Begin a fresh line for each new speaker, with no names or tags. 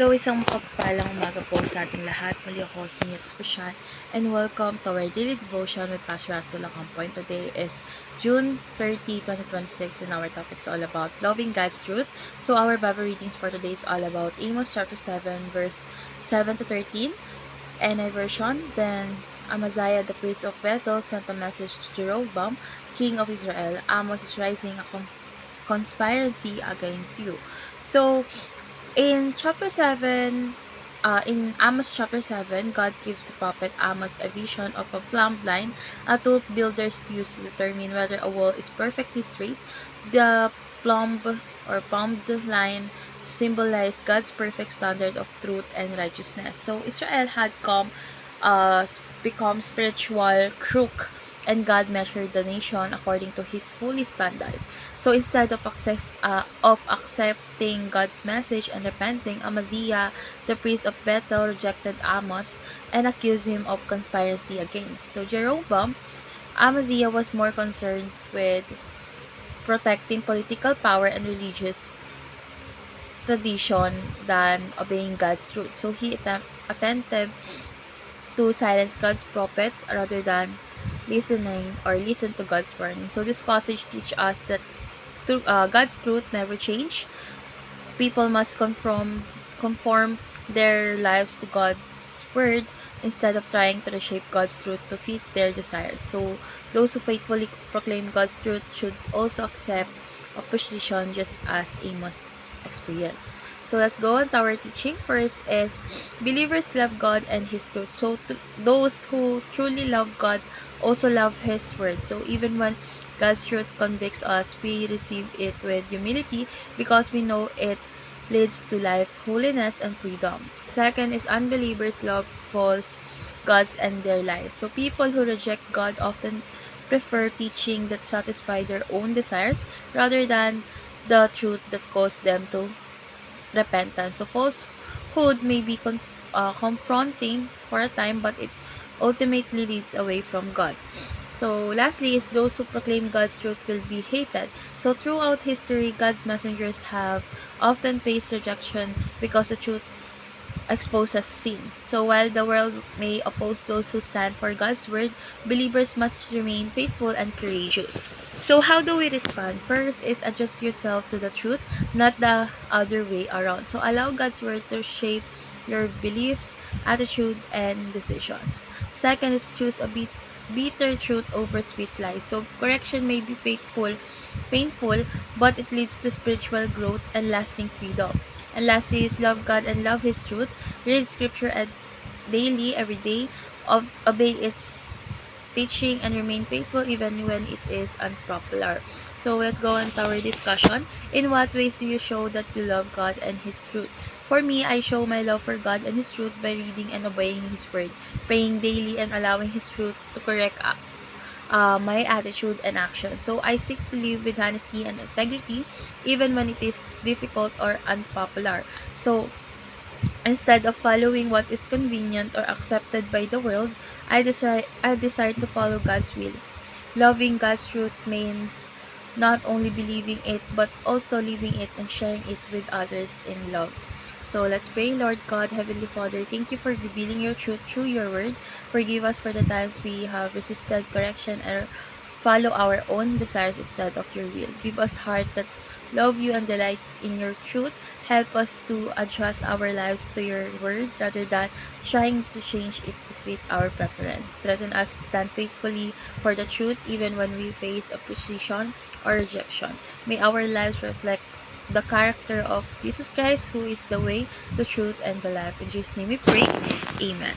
So, isang mapagpalang umaga po sa ating lahat. Muli ako si Mix Pashan and welcome to our daily devotion with Pastor Russell Point. Today is June 30, 2026 and our topic is all about loving God's truth. So, our Bible readings for today is all about Amos chapter 7 verse 7 to 13 NI version. Then, Amaziah the priest of Bethel sent a message to Jeroboam, king of Israel. Amos is rising a conspiracy against you. So, in chapter 7, in Amos chapter 7, God gives the prophet Amos a vision of a plumb line, a tool builders use to determine whether a wall is perfectly straight. The plumb or plumbed line symbolized God's perfect standard of truth and righteousness. So Israel had become spiritual crook, and God measured the nation according to His holy standard. So instead of accepting God's message and repenting, Amaziah, the priest of Bethel, rejected Amos and accused him of conspiracy against. So Jeroboam, Amaziah was more concerned with protecting political power and religious tradition than obeying God's truth. So he attempted to silence God's prophet rather than listen to God's warning. So this passage teaches us that God's truth never change. People must conform their lives to God's word instead of trying to reshape God's truth to fit their desires. So those who faithfully proclaim God's truth should also accept opposition just as Amos experienced. So let's go on to our teaching. First is believers love God and His truth. So those who truly love God also love His word. So even when God's truth convicts us, we receive it with humility because we know it leads to life, holiness, and freedom. Second is unbelievers love false gods and their lies. So people who reject God often prefer teaching that satisfy their own desires rather than the truth that calls them to repentance. So falsehood may be confronting for a time, but it ultimately leads away from God. So lastly is those who proclaim God's truth will be hated. So throughout history, God's messengers have often faced rejection because the truth exposes sin. So while the world may oppose those who stand for God's word, believers must remain faithful and courageous. So how do we respond? First is adjust yourself to the truth, not the other way around. So allow God's word to shape your beliefs, attitude, and decisions. Second is choose a bitter truth over sweet lies. So correction may be painful, but it leads to spiritual growth and lasting freedom. And lastly is love God and love His truth. Read scripture daily, every day, obey its teaching, and remain faithful even when it is unpopular. So let's go on to our discussion. In what ways do you show that you love God and His truth? For me, I show my love for God and His truth by reading and obeying His word, praying daily, and allowing His truth to correct my attitude and action. So I seek to live with honesty and integrity even when it is difficult or unpopular. So instead of following what is convenient or accepted by the world, I desire to follow God's will. Loving God's truth means not only believing it but also living it and sharing it with others in love. So let's pray. Lord God, Heavenly Father, thank you for revealing your truth through your word. Forgive us for the times we have resisted correction and follow our own desires instead of your will. Give us heart that love you and delight in your truth. Help us to adjust our lives to your word rather than trying to change it to fit our preference. Strengthen us to stand faithfully for the truth even when we face opposition or rejection. May our lives reflect the character of Jesus Christ, who is the way, the truth, and the life. In Jesus' name we pray. Amen.